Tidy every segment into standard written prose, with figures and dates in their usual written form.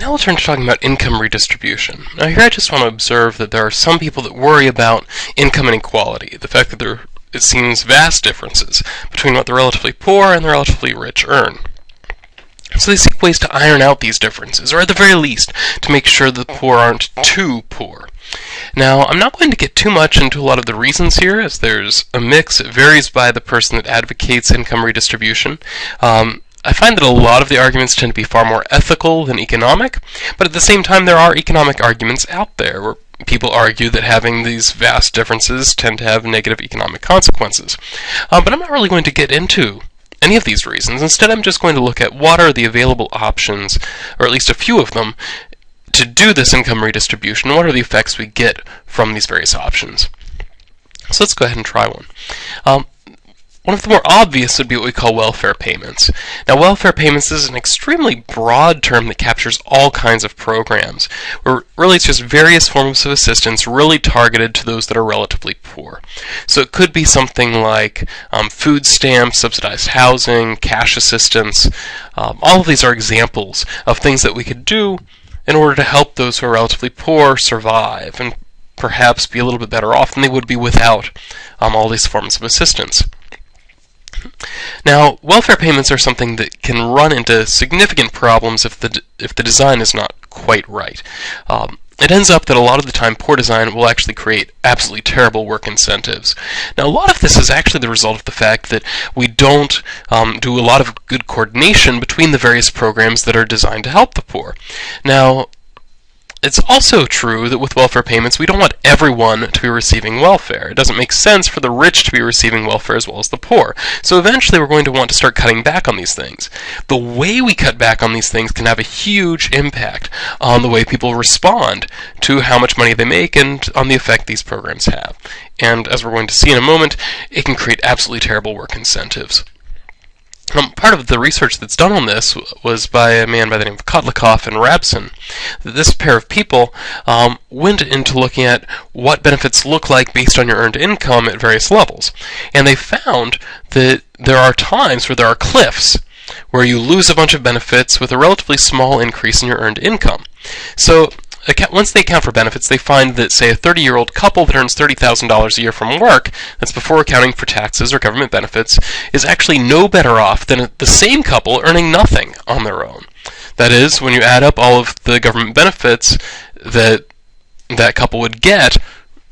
Now we'll turn to talking about income redistribution. Now here I just want to observe that there are some people that worry about income inequality, the fact that it seems vast differences between what the relatively poor and the relatively rich earn. So they seek ways to iron out these differences, or at the very least, to make sure the poor aren't too poor. Now, I'm not going to get too much into a lot of the reasons here, as there's a mix. It varies by the person that advocates income redistribution. I find that a lot of the arguments tend to be far more ethical than economic, but at the same time there are economic arguments out there where people argue that having these vast differences tend to have negative economic consequences. But I'm not really going to get into any of these reasons. Instead, I'm just going to look at what are the available options, or at least a few of them, to do this income redistribution, and what are the effects we get from these various options. So let's go ahead and try one. One of the more obvious would be what we call welfare payments. Now, welfare payments is an extremely broad term that captures all kinds of programs, where really it's just various forms of assistance really targeted to those that are relatively poor. So it could be something like food stamps, subsidized housing, cash assistance. All of these are examples of things that we could do in order to help those who are relatively poor survive and perhaps be a little bit better off than they would be without all these forms of assistance. Now, welfare payments are something that can run into significant problems if the design is not quite right. It ends up that a lot of the time poor design will actually create absolutely terrible work incentives. Now, a lot of this is actually the result of the fact that we don't do a lot of good coordination between the various programs that are designed to help the poor. Now, it's also true that with welfare payments, we don't want everyone to be receiving welfare. It doesn't make sense for the rich to be receiving welfare as well as the poor. So eventually we're going to want to start cutting back on these things. The way we cut back on these things can have a huge impact on the way people respond to how much money they make and on the effect these programs have. And as we're going to see in a moment, it can create absolutely terrible work incentives. Part of the research that's done on this was by a man by the name of Kotlikoff and Rabson. This pair of people went into looking at what benefits look like based on your earned income at various levels. And they found that there are times where there are cliffs, where you lose a bunch of benefits with a relatively small increase in your earned income. So once they account for benefits, they find that, say, a 30-year-old couple that earns $30,000 a year from work, that's before accounting for taxes or government benefits, is actually no better off than the same couple earning nothing on their own. That is, when you add up all of the government benefits that that couple would get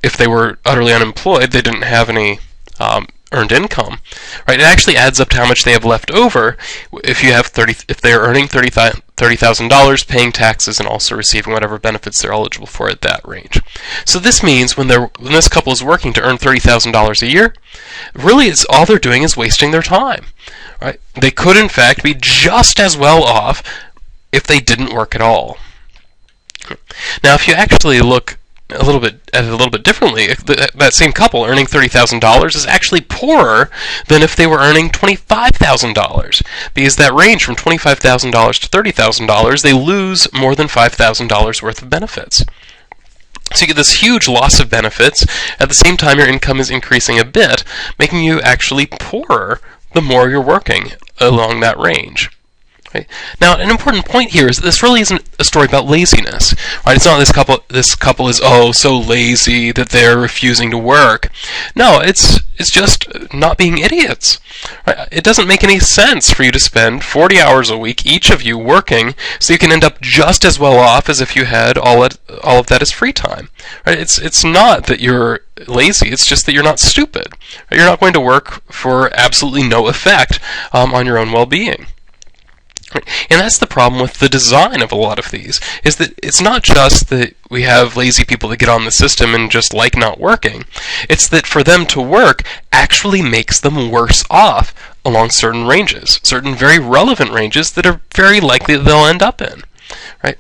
if they were utterly unemployed, they didn't have any earned income, right? It actually adds up to how much they have left over if they are earning $30,000, paying taxes, and also receiving whatever benefits they're eligible for at that range. So this means when this couple is working to earn $30,000 a year, really it's all they're doing is wasting their time, right? They could in fact be just as well off if they didn't work at all. Now, if you actually look a little bit differently, that same couple earning $30,000 is actually poorer than if they were earning $25,000, because that range from $25,000 to $30,000, they lose more than $5,000 worth of benefits. So you get this huge loss of benefits. At the same time, your income is increasing a bit, making you actually poorer the more you're working along that range. Right? Now, an important point here is that this really isn't a story about laziness. Right? It's not this couple is so lazy that they're refusing to work. No, it's just not being idiots. Right? It doesn't make any sense for you to spend 40 hours a week, each of you, working, so you can end up just as well off as if you had all of that as free time. Right? It's not that you're lazy, it's just that you're not stupid. Right? You're not going to work for absolutely no effect on your own well-being. And that's the problem with the design of a lot of these, is that it's not just that we have lazy people that get on the system and just like not working. It's that for them to work actually makes them worse off along certain ranges, certain very relevant ranges that are very likely that they'll end up in. Right?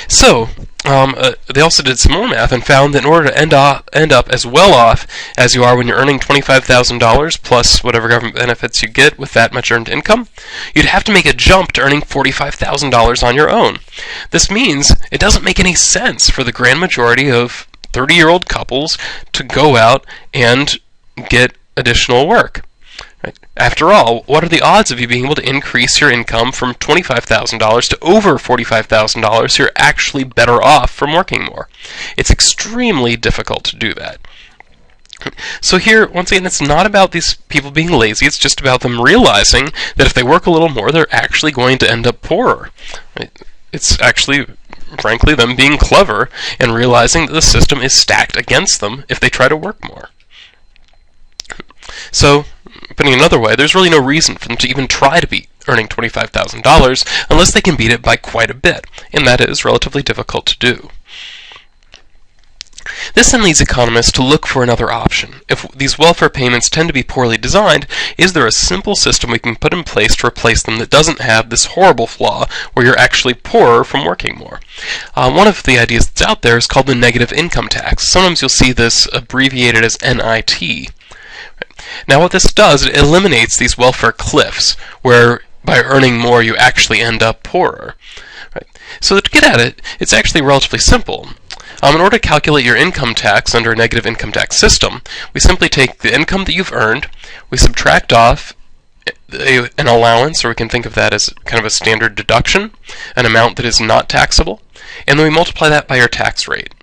So, they also did some more math and found that in order to end up as well off as you are when you're earning $25,000 plus whatever government benefits you get with that much earned income, you'd have to make a jump to earning $45,000 on your own. This means it doesn't make any sense for the grand majority of 30-year-old couples to go out and get additional work. Right? After all, what are the odds of you being able to increase your income from $25,000 to over $45,000 so you're actually better off from working more? It's extremely difficult to do that. So here, once again, it's not about these people being lazy, it's just about them realizing that if they work a little more, they're actually going to end up poorer. Right? It's actually, frankly, them being clever and realizing that the system is stacked against them if they try to work more. So, putting it another way, there's really no reason for them to even try to be earning $25,000 unless they can beat it by quite a bit, and that is relatively difficult to do. This then leads economists to look for another option. If these welfare payments tend to be poorly designed, is there a simple system we can put in place to replace them that doesn't have this horrible flaw where you're actually poorer from working more? One of the ideas that's out there is called the negative income tax. Sometimes you'll see this abbreviated as NIT. Now what this does, it eliminates these welfare cliffs where by earning more you actually end up poorer. Right? So to get at it, it's actually relatively simple. In order to calculate your income tax under a negative income tax system, we simply take the income that you've earned, we subtract off an allowance, or we can think of that as kind of a standard deduction, an amount that is not taxable, and then we multiply that by your tax rate.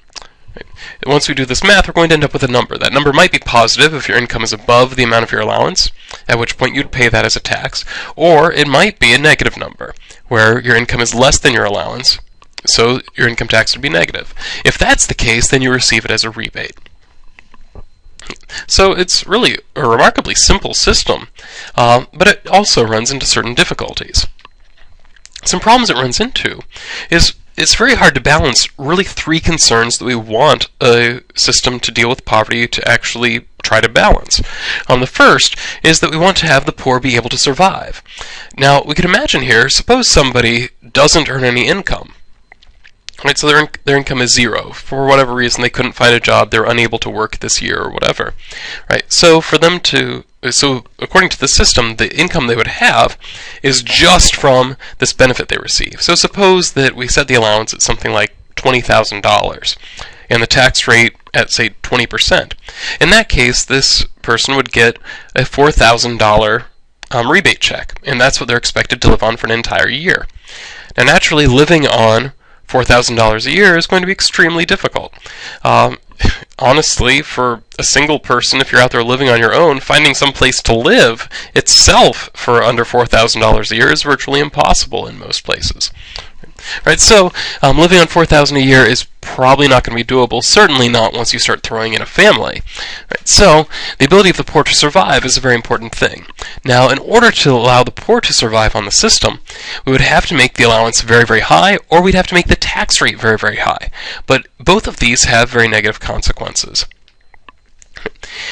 Once we do this math, we're going to end up with a number. That number might be positive if your income is above the amount of your allowance, at which point you'd pay that as a tax, or it might be a negative number, where your income is less than your allowance, so your income tax would be negative. If that's the case, then you receive it as a rebate. So it's really a remarkably simple system, but it also runs into certain difficulties. Some problems it runs into is it's very hard to balance really three concerns that we want a system to deal with poverty to actually try to balance. The first is that we want to have the poor be able to survive. Now, we could imagine here, suppose somebody doesn't earn any income. Right, so their income is zero. For whatever reason, they couldn't find a job, they're unable to work this year or whatever. Right, so according to the system, the income they would have is just from this benefit they receive. So suppose that we set the allowance at something like $20,000 and the tax rate at, say, 20%. In that case, this person would get a $4,000 rebate check, and that's what they're expected to live on for an entire year. Now, naturally, living on $4,000 a year is going to be extremely difficult. Honestly, for a single person, if you're out there living on your own, finding some place to live itself for under $4,000 a year is virtually impossible in most places. Right, so living on $4,000 a year is probably not going to be doable, certainly not once you start throwing in a family. Right, so the ability of the poor to survive is a very important thing. Now, in order to allow the poor to survive on the system, we would have to make the allowance very, very high, or we'd have to make the tax rate very, very high. But both of these have very negative consequences.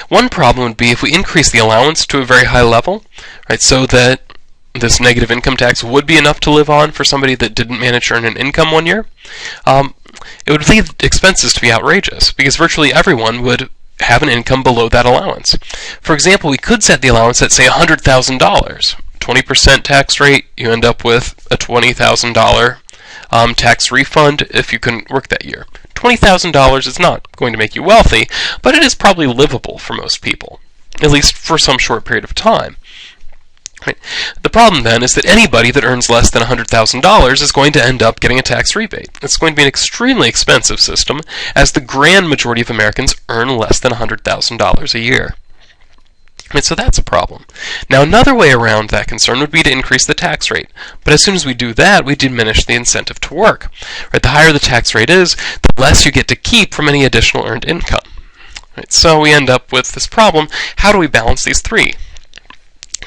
One problem would be if we increase the allowance to a very high level, right, so that this negative income tax would be enough to live on for somebody that didn't manage to earn an income one year, it would lead expenses to be outrageous, because virtually everyone would have an income below that allowance. For example, we could set the allowance at, say, $100,000. 20% tax rate, you end up with a $20,000 tax refund if you couldn't work that year. $20,000 is not going to make you wealthy, but it is probably livable for most people, at least for some short period of time. Right. The problem then is that anybody that earns less than $100,000 is going to end up getting a tax rebate. It's going to be an extremely expensive system, as the grand majority of Americans earn less than $100,000 a year. Right, so that's a problem. Now, another way around that concern would be to increase the tax rate. But as soon as we do that, we diminish the incentive to work. Right, the higher the tax rate is, the less you get to keep from any additional earned income. Right, so we end up with this problem. How do we balance these three?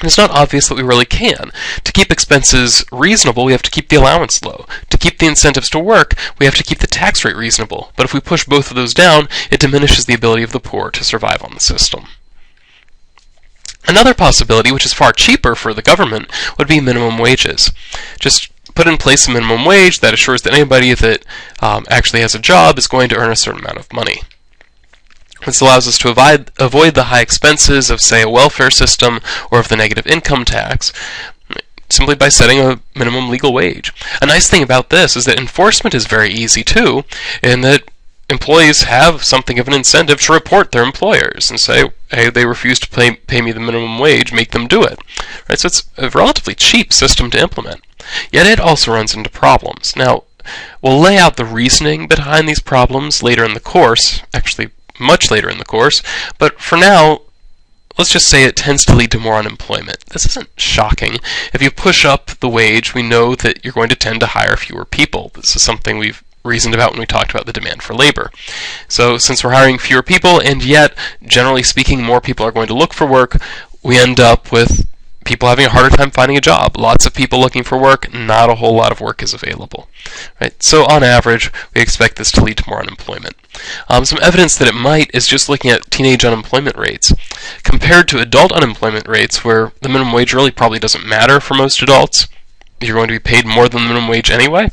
It's not obvious that we really can. To keep expenses reasonable, we have to keep the allowance low. To keep the incentives to work, we have to keep the tax rate reasonable. But if we push both of those down, it diminishes the ability of the poor to survive on the system. Another possibility, which is far cheaper for the government, would be minimum wages. Just put in place a minimum wage that assures that anybody that actually has a job is going to earn a certain amount of money. This allows us to avoid the high expenses of, say, a welfare system or of the negative income tax, simply by setting a minimum legal wage. A nice thing about this is that enforcement is very easy too, in that employees have something of an incentive to report their employers and say, hey, they refuse to pay me the minimum wage, make them do it. Right? So it's a relatively cheap system to implement. Yet it also runs into problems. Now, we'll lay out the reasoning behind these problems later in the course, actually much later in the course, but for now, let's just say it tends to lead to more unemployment. This isn't shocking. If you push up the wage, we know that you're going to tend to hire fewer people. This is something we've reasoned about when we talked about the demand for labor. So since we're hiring fewer people, and yet, generally speaking, more people are going to look for work, we end up with people having a harder time finding a job. Lots of people looking for work, not a whole lot of work is available. Right? So on average, we expect this to lead to more unemployment. Some evidence that it might is just looking at teenage unemployment rates. Compared to adult unemployment rates, where the minimum wage really probably doesn't matter for most adults, you're going to be paid more than the minimum wage anyway,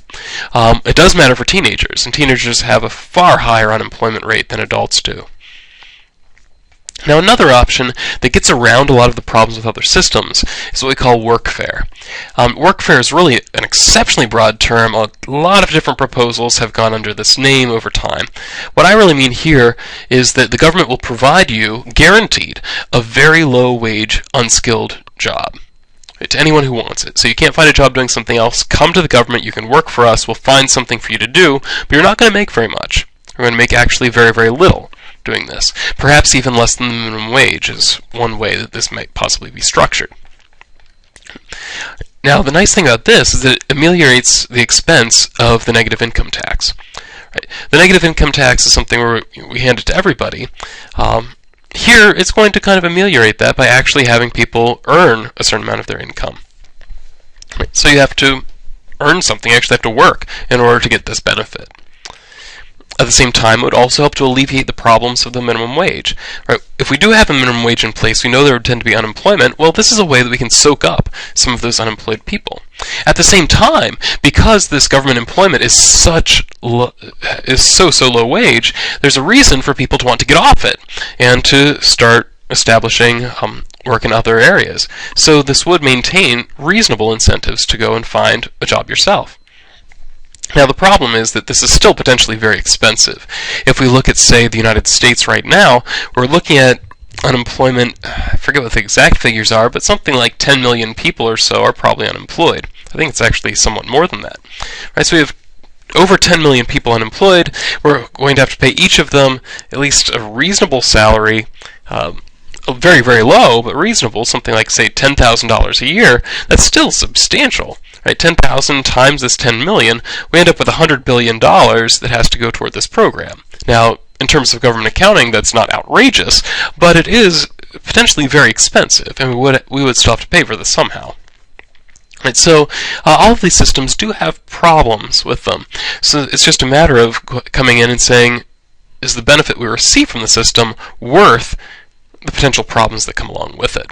it does matter for teenagers, and teenagers have a far higher unemployment rate than adults do. Now, another option that gets around a lot of the problems with other systems is what we call workfare. Workfare is really an exceptionally broad term. A lot of different proposals have gone under this name over time. What I really mean here is that the government will provide you, guaranteed, a very low-wage, unskilled job to anyone who wants it. So you can't find a job doing something else, come to the government, you can work for us, we'll find something for you to do, but you're not going to make very much. You're going to make actually very, very little doing this. Perhaps even less than the minimum wage is one way that this might possibly be structured. Now, the nice thing about this is that it ameliorates the expense of the negative income tax. Right? The negative income tax is something where we hand it to everybody. Here, it's going to kind of ameliorate that by actually having people earn a certain amount of their income. Right? So you have to earn something, you actually have to work in order to get this benefit. At the same time, it would also help to alleviate the problems of the minimum wage. Right? If we do have a minimum wage in place, we know there would tend to be unemployment. Well, this is a way that we can soak up some of those unemployed people. At the same time, because this government employment is so low wage, there's a reason for people to want to get off it and to start establishing work in other areas. So this would maintain reasonable incentives to go and find a job yourself. Now, the problem is that this is still potentially very expensive. If we look at, say, the United States right now, we're looking at unemployment, I forget what the exact figures are, but something like 10 million people or so are probably unemployed. I think it's actually somewhat more than that. Right, so we have over 10 million people unemployed. We're going to have to pay each of them at least a reasonable salary, very, very low, but reasonable, something like, say, $10,000 a year. That's still substantial. Right, 10,000 times this 10 million, we end up with $100 billion that has to go toward this program. Now, in terms of government accounting, that's not outrageous, but it is potentially very expensive, and we would still have to pay for this somehow. Right, so all of these systems do have problems with them. So it's just a matter of coming in and saying, is the benefit we receive from the system worth the potential problems that come along with it?